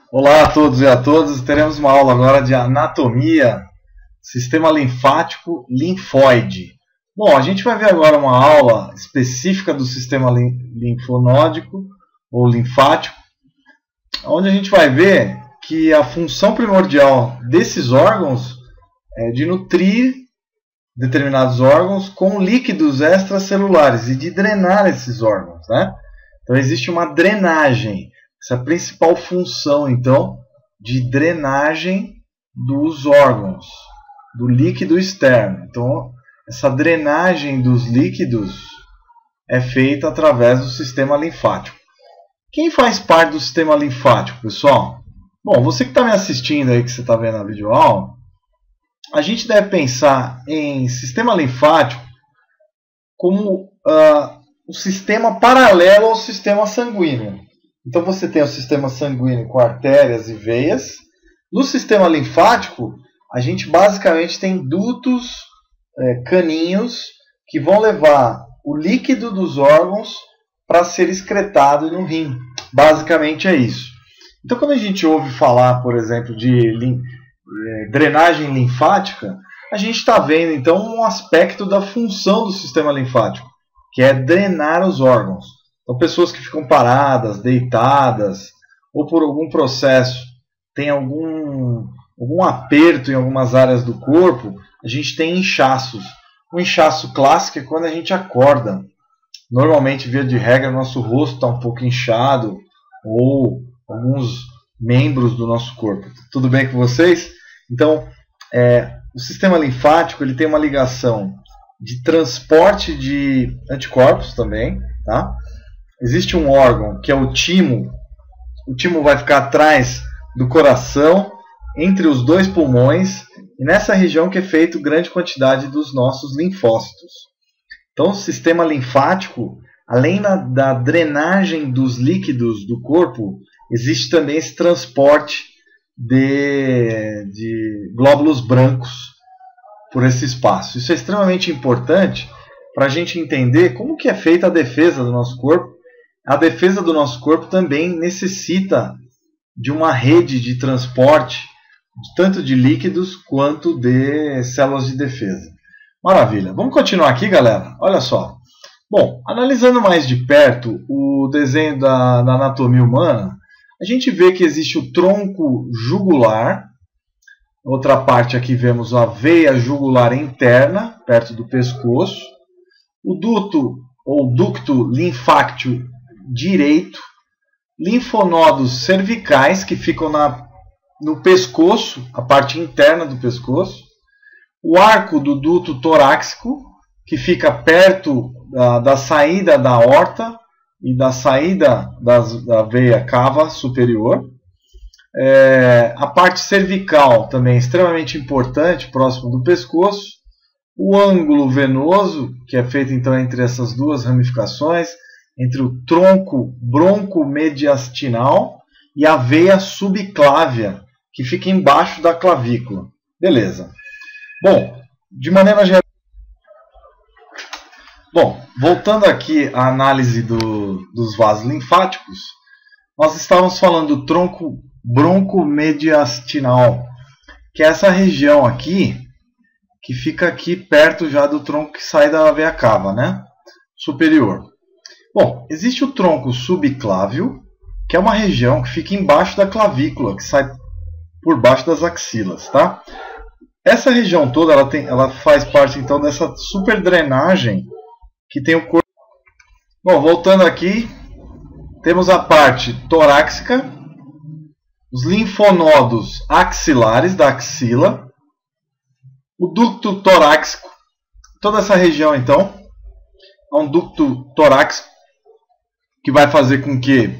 Olá a todos e a todas, teremos uma aula agora de anatomia, sistema linfático linfóide. Bom, a gente vai ver agora uma aula específica do sistema linfonódico ou linfático, onde a gente vai ver que a função primordial desses órgãos é de nutrir determinados órgãos com líquidos extracelulares e de drenar esses órgãos, né? Então existe uma drenagem. Essa é a principal função, então, de drenagem dos órgãos, do líquido externo. Então, essa drenagem dos líquidos é feita através do sistema linfático. Quem faz parte do sistema linfático, pessoal? Bom, você que está me assistindo aí, que você está vendo a videoaula, a gente deve pensar em sistema linfático como um sistema paralelo ao sistema sanguíneo. Então você tem o sistema sanguíneo com artérias e veias. No sistema linfático, a gente basicamente tem dutos, caninhos, que vão levar o líquido dos órgãos para ser excretado no rim. Basicamente é isso. Então quando a gente ouve falar, por exemplo, de drenagem linfática, a gente está vendo então um aspecto da função do sistema linfático, que é drenar os órgãos. Então, pessoas que ficam paradas, deitadas, ou por algum processo tem algum aperto em algumas áreas do corpo, a gente tem inchaços. O inchaço clássico é quando a gente acorda. Normalmente, via de regra, nosso rosto está um pouco inchado, ou alguns membros do nosso corpo. Tudo bem com vocês? Então, o sistema linfático ele tem uma ligação de transporte de anticorpos também, tá? Existe um órgão que é o timo. O timo vai ficar atrás do coração, entre os dois pulmões, e nessa região que é feita grande quantidade dos nossos linfócitos. Então, o sistema linfático, além da drenagem dos líquidos do corpo, existe também esse transporte de glóbulos brancos por esse espaço. Isso é extremamente importante para a gente entender como que é feita a defesa do nosso corpo. A defesa do nosso corpo também necessita de uma rede de transporte, tanto de líquidos quanto de células de defesa. Maravilha. Vamos continuar aqui, galera? Olha só. Bom, analisando mais de perto o desenho da anatomia humana, a gente vê que existe o tronco jugular. Outra parte aqui vemos a veia jugular interna, perto do pescoço. O duto ou ducto linfático direito, linfonodos cervicais que ficam no pescoço, a parte interna do pescoço, o arco do duto torácico que fica perto da saída da aorta e da saída da veia cava superior, a parte cervical também extremamente importante, próximo do pescoço, o ângulo venoso que é feito então entre essas duas ramificações, entre o tronco broncomediastinal e a veia subclávia, que fica embaixo da clavícula. Beleza. Bom, de maneira geral... Bom, voltando aqui à análise dos vasos linfáticos, nós estávamos falando do tronco broncomediastinal, que é essa região aqui, que fica aqui perto já do tronco que sai da veia cava, né? Superior. Bom, existe o tronco subclávio, que é uma região que fica embaixo da clavícula, que sai por baixo das axilas, tá? Essa região toda, ela faz parte então dessa super drenagem que tem o corpo. Bom, voltando aqui, temos a parte torácica, os linfonodos axilares da axila, o ducto torácico, toda essa região então, é um ducto torácico que vai fazer com que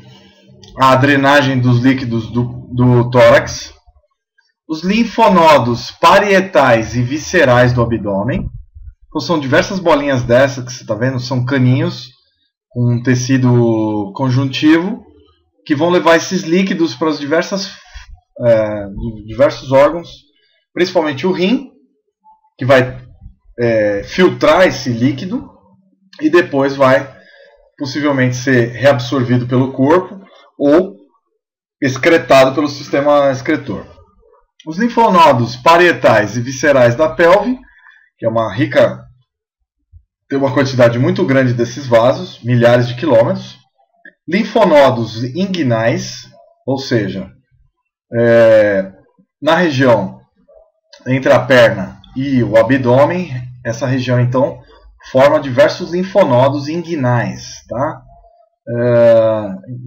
a drenagem dos líquidos do tórax, os linfonodos parietais e viscerais do abdômen, então são diversas bolinhas dessas que você está vendo, são caninhos com um tecido conjuntivo que vão levar esses líquidos para os diversos órgãos, principalmente o rim, que vai filtrar esse líquido e depois vai possivelmente ser reabsorvido pelo corpo ou excretado pelo sistema excretor. Os linfonodos parietais e viscerais da pelve, que é tem uma quantidade muito grande desses vasos, milhares de quilômetros. Linfonodos inguinais, ou seja, na região entre a perna e o abdômen, essa região então forma diversos linfonodos inguinais, tá?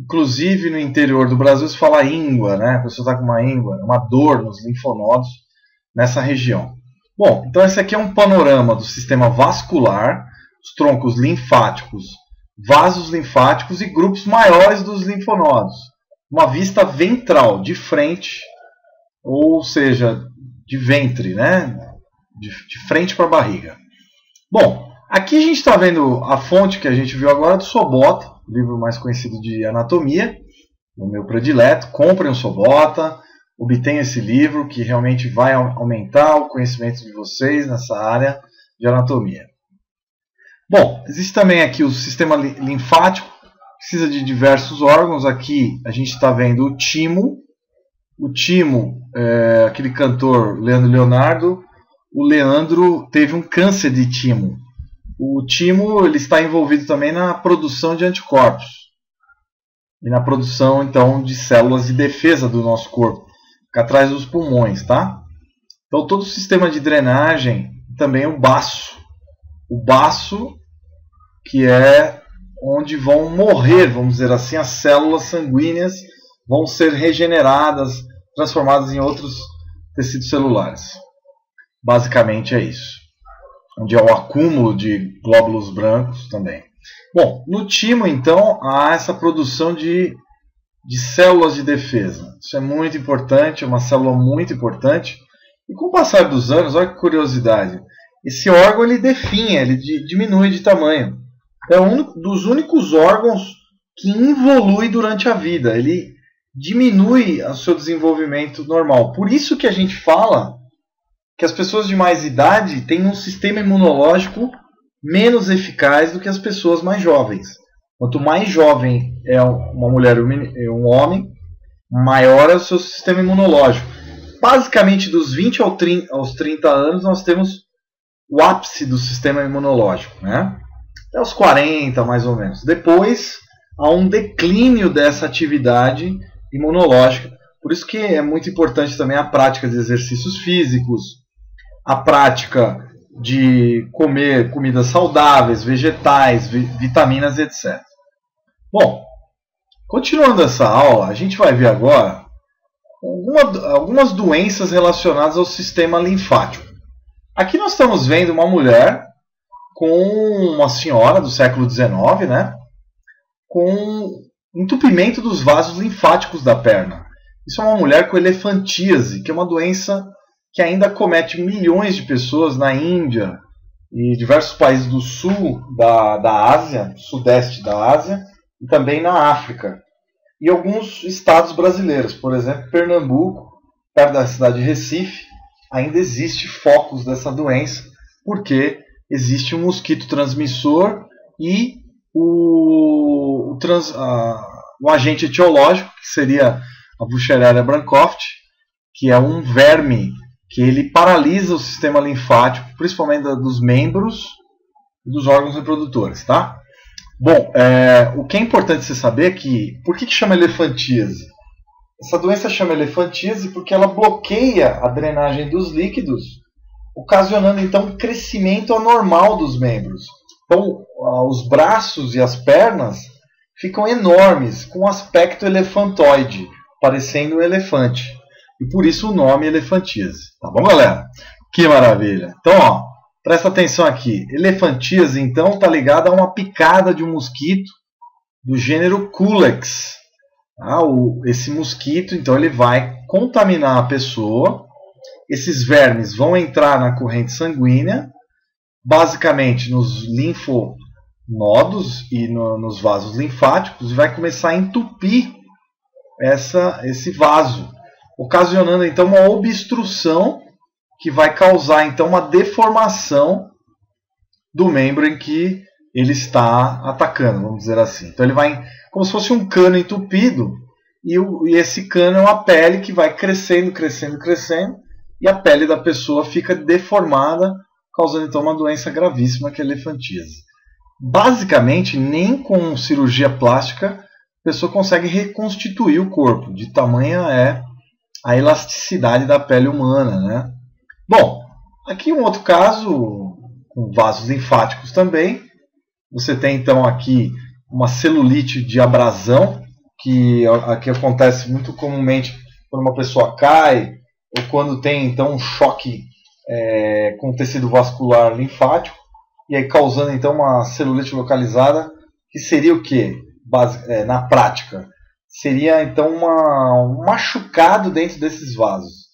Inclusive no interior do Brasil se fala íngua, né? A pessoa está com uma íngua, uma dor nos linfonodos nessa região. Bom, então esse aqui é um panorama do sistema vascular, os troncos linfáticos, vasos linfáticos e grupos maiores dos linfonodos. Uma vista ventral, de frente, ou seja, de ventre, né? De frente para a barriga. Bom, aqui a gente está vendo a fonte que a gente viu agora do Sobota, o livro mais conhecido de anatomia, o meu predileto. Comprem o Sobota, obtenham esse livro que realmente vai aumentar o conhecimento de vocês nessa área de anatomia. Bom, existe também aqui o sistema linfático, precisa de diversos órgãos. Aqui a gente está vendo o timo. O timo, aquele cantor Leandro Leonardo, o Leandro teve um câncer de timo. O timo ele está envolvido também na produção de anticorpos e na produção então de células de defesa do nosso corpo, fica atrás dos pulmões, tá? Então todo o sistema de drenagem, também o baço. O baço que é onde vão morrer, vamos dizer assim, as células sanguíneas vão ser regeneradas, transformadas em outros tecidos celulares. Basicamente é isso. Onde é o acúmulo de glóbulos brancos também. Bom, no timo, então, há essa produção de células de defesa. Isso é muito importante, é uma célula muito importante. E com o passar dos anos, olha que curiosidade, esse órgão ele definha, ele diminui de tamanho. É um dos únicos órgãos que involui durante a vida. Ele diminui o seu desenvolvimento normal. Por isso que a gente fala que as pessoas de mais idade têm um sistema imunológico menos eficaz do que as pessoas mais jovens. Quanto mais jovem é uma mulher ou um homem, maior é o seu sistema imunológico. Basicamente, dos 20 aos 30 anos, nós temos o ápice do sistema imunológico, né? Até os 40, mais ou menos. Depois, há um declínio dessa atividade imunológica. Por isso que é muito importante também a prática de exercícios físicos, a prática de comer comidas saudáveis, vegetais, vitaminas, etc. Bom, continuando essa aula, a gente vai ver agora algumas doenças relacionadas ao sistema linfático. Aqui nós estamos vendo uma mulher com uma senhora do século XIX, né, com entupimento dos vasos linfáticos da perna. Isso é uma mulher com elefantíase, que é uma doença que ainda comete milhões de pessoas na Índia e diversos países do sul da Ásia, sudeste da Ásia, e também na África. E alguns estados brasileiros, por exemplo, Pernambuco, perto da cidade de Recife, ainda existe focos dessa doença, porque existe um mosquito transmissor e o agente etiológico, que seria a Buchereria brancoft, que é um verme que ele paralisa o sistema linfático, principalmente dos membros e dos órgãos reprodutores, tá? Bom, o que é importante você saber é que, por que chama elefantíase? Essa doença chama elefantíase porque ela bloqueia a drenagem dos líquidos, ocasionando então um crescimento anormal dos membros. Então, os braços e as pernas ficam enormes, com um aspecto elefantoide, parecendo um elefante. E por isso o nome elefantíase. Tá bom, galera? Que maravilha! Então, ó, presta atenção aqui. Elefantíase, então, está ligada a uma picada de um mosquito do gênero Culex. Esse mosquito, então, ele vai contaminar a pessoa. Esses vermes vão entrar na corrente sanguínea, basicamente nos linfonodos e nos vasos linfáticos, e vai começar a entupir esse vaso, ocasionando então uma obstrução que vai causar então uma deformação do membro em que ele está atacando, vamos dizer assim. Então ele vai como se fosse um cano entupido, e esse cano é uma pele que vai crescendo, crescendo, crescendo, e a pele da pessoa fica deformada, causando então uma doença gravíssima que é a elefantise. Basicamente, nem com cirurgia plástica a pessoa consegue reconstituir o corpo, de tamanha é a elasticidade da pele humana, né? Bom, aqui um outro caso, com vasos linfáticos também. Você tem então aqui uma celulite de abrasão, que aqui acontece muito comumente quando uma pessoa cai, ou quando tem então um choque com tecido vascular linfático, e aí causando então uma celulite localizada, que seria o quê? Na prática, seria então um machucado dentro desses vasos.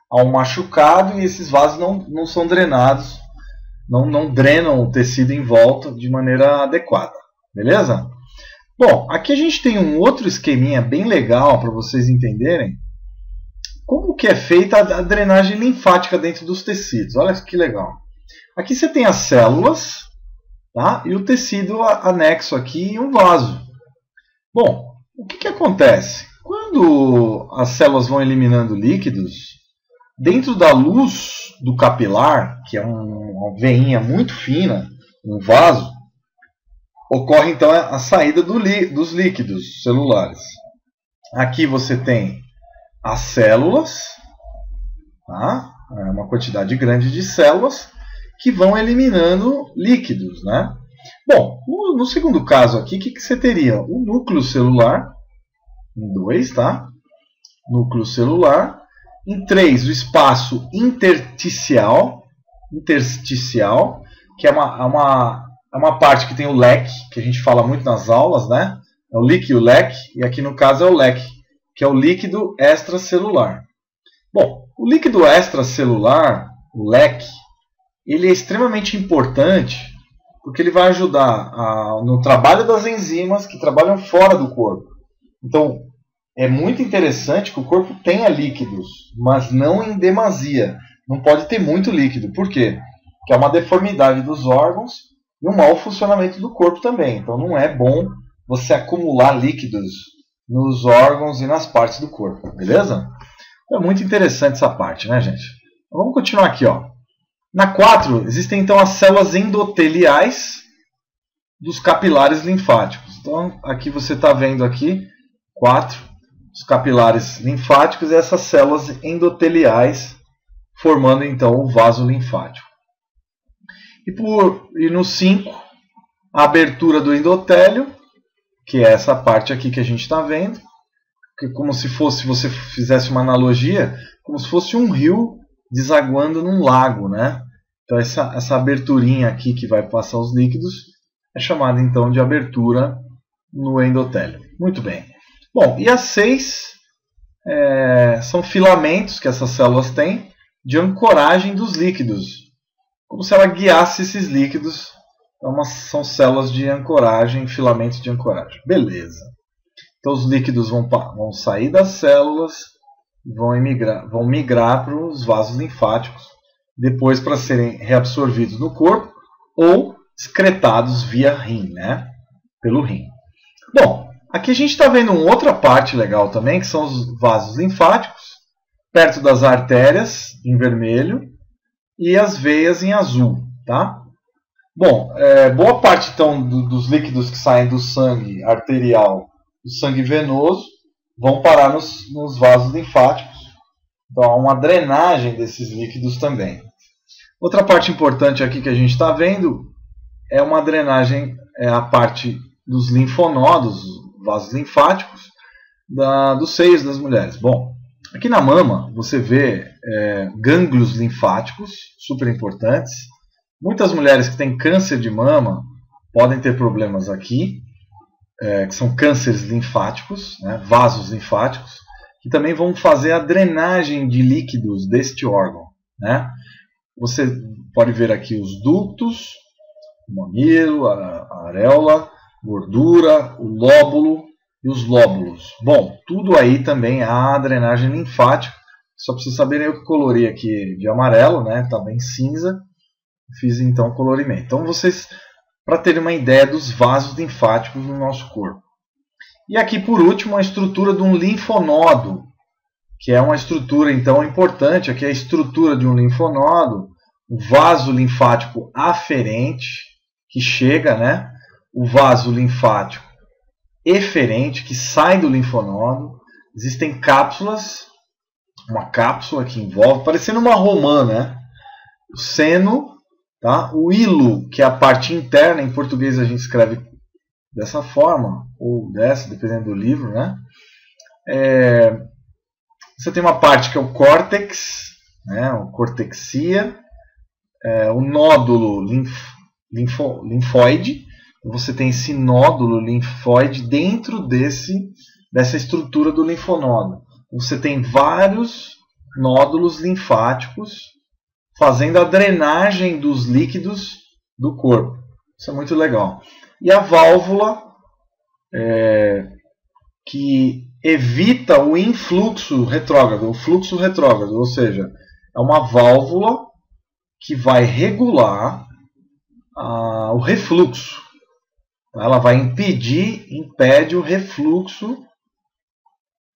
Há um machucado e esses vasos não são drenados, não drenam o tecido em volta de maneira adequada. Beleza? Bom, aqui a gente tem um outro esqueminha bem legal para vocês entenderem como que é feita a drenagem linfática dentro dos tecidos. Olha que legal. Aqui você tem as células, tá? E o tecido anexo aqui em um vaso. Bom, o que acontece? Quando as células vão eliminando líquidos, dentro da luz do capilar, que é uma veinha muito fina, um vaso, ocorre então a saída dos líquidos celulares. Aqui você tem as células, tá? Uma quantidade grande de células que vão eliminando líquidos, né? Bom, no segundo caso aqui, o que você teria? O núcleo celular, em 2, tá? Núcleo celular. Em 3, o espaço intersticial, que é uma parte que tem o leque, que a gente fala muito nas aulas, né? É o líquido e o leque, e aqui no caso é o leque, que é o líquido extracelular. Bom, o líquido extracelular, o leque, ele é extremamente importante porque ele vai ajudar no trabalho das enzimas que trabalham fora do corpo. Então, é muito interessante que o corpo tenha líquidos, mas não em demasia. Não pode ter muito líquido. Por quê? Porque é uma deformidade dos órgãos e um mau funcionamento do corpo também. Então não é bom você acumular líquidos nos órgãos e nas partes do corpo. Beleza? É muito interessante essa parte, né, gente? Então, vamos continuar aqui, ó. Na 4, existem então as células endoteliais dos capilares linfáticos. Então, aqui você está vendo aqui 4, os capilares linfáticos e essas células endoteliais formando então o vaso linfático. E no 5, a abertura do endotélio, que é essa parte aqui que a gente está vendo, que como se fosse, se você fizesse uma analogia, como se fosse um rio desaguando num lago, né? Então essa aberturinha aqui que vai passar os líquidos é chamada então de abertura no endotélio. Muito bem. Bom, e as 6 são filamentos que essas células têm de ancoragem dos líquidos, como se ela guiasse esses líquidos. Então, são células de ancoragem, filamentos de ancoragem. Beleza. Então os líquidos vão sair das células e vão migrar para os vasos linfáticos, depois para serem reabsorvidos no corpo ou excretados via rim, né? Pelo rim. Bom, aqui a gente está vendo uma outra parte legal também, que são os vasos linfáticos, perto das artérias, em vermelho, e as veias em azul, tá? Bom, boa parte então dos líquidos que saem do sangue arterial, do sangue venoso, vão parar nos vasos linfáticos. Então há uma drenagem desses líquidos também. Outra parte importante aqui que a gente está vendo é uma drenagem, a parte dos linfonodos, vasos linfáticos, dos seios das mulheres. Bom, aqui na mama você vê gânglios linfáticos, super importantes. Muitas mulheres que têm câncer de mama podem ter problemas aqui, que são cânceres linfáticos, né, vasos linfáticos, que também vão fazer a drenagem de líquidos deste órgão, né? Você pode ver aqui os ductos, o mamilo, a areola, gordura, o lóbulo e os lóbulos. Bom, tudo aí também há drenagem linfática. Só para vocês saberem, eu que colori aqui de amarelo, né? Tá bem cinza. Fiz então o colorimento. Então vocês, para terem uma ideia dos vasos linfáticos no nosso corpo. E aqui por último a estrutura de um linfonodo, que é uma estrutura então importante. Aqui é a estrutura de um linfonodo, o vaso linfático aferente, que chega, né? O vaso linfático eferente, que sai do linfonodo. Existem cápsulas, uma cápsula que envolve, parecendo uma romã, né? O seno, tá? O hilo, que é a parte interna, em português a gente escreve dessa forma, ou dessa, dependendo do livro, né? Você tem uma parte que é o córtex, né? O cortexia, o nódulo linfóide. Você tem esse nódulo linfóide dentro dessa estrutura do linfonodo. Você tem vários nódulos linfáticos fazendo a drenagem dos líquidos do corpo. Isso é muito legal. E a válvula, que evita o influxo retrógrado, o fluxo retrógrado, ou seja, é uma válvula que vai regular o refluxo. Ela vai impede o refluxo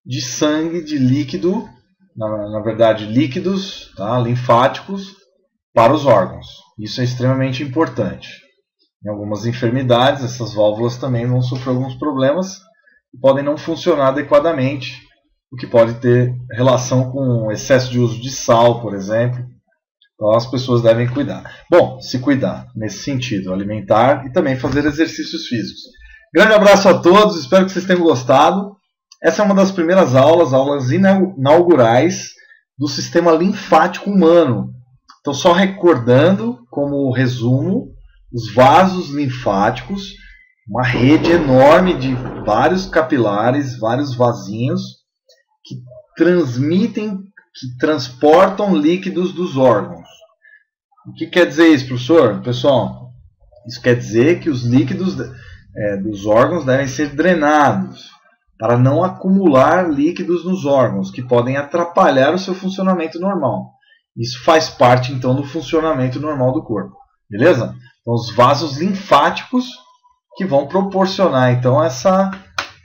de sangue, de líquido, na verdade líquidos, tá, linfáticos, para os órgãos. Isso é extremamente importante. Em algumas enfermidades, essas válvulas também vão sofrer alguns problemas e podem não funcionar adequadamente, o que pode ter relação com excesso de uso de sal, por exemplo. Então as pessoas devem cuidar. Bom, se cuidar nesse sentido, alimentar e também fazer exercícios físicos. Grande abraço a todos, espero que vocês tenham gostado. Essa é uma das primeiras aulas inaugurais do sistema linfático humano. Então, só recordando como resumo, os vasos linfáticos, uma rede enorme de vários capilares, vários vasinhos, que transportam líquidos dos órgãos. O que quer dizer isso, professor? Pessoal, isso quer dizer que os líquidos dos órgãos devem ser drenados para não acumular líquidos nos órgãos, que podem atrapalhar o seu funcionamento normal. Isso faz parte, então, do funcionamento normal do corpo. Beleza? Então, os vasos linfáticos que vão proporcionar, então, essa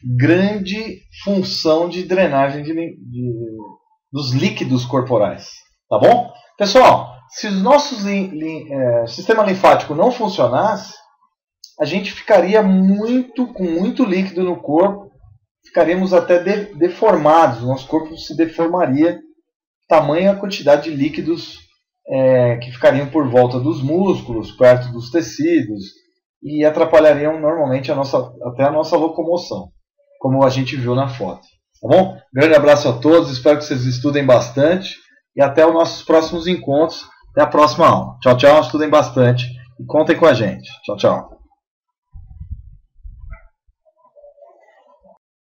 grande função de drenagem dos líquidos corporais. Tá bom? Pessoal, se o nosso sistema linfático não funcionasse, a gente ficaria com muito líquido no corpo, ficaríamos até deformados, o nosso corpo se deformaria, tamanha a quantidade de líquidos que ficariam por volta dos músculos, perto dos tecidos, e atrapalhariam normalmente até a nossa locomoção, como a gente viu na foto. Tá bom? Grande abraço a todos, espero que vocês estudem bastante, e até os nossos próximos encontros, até a próxima aula. Tchau, tchau, estudem bastante e contem com a gente. Tchau, tchau.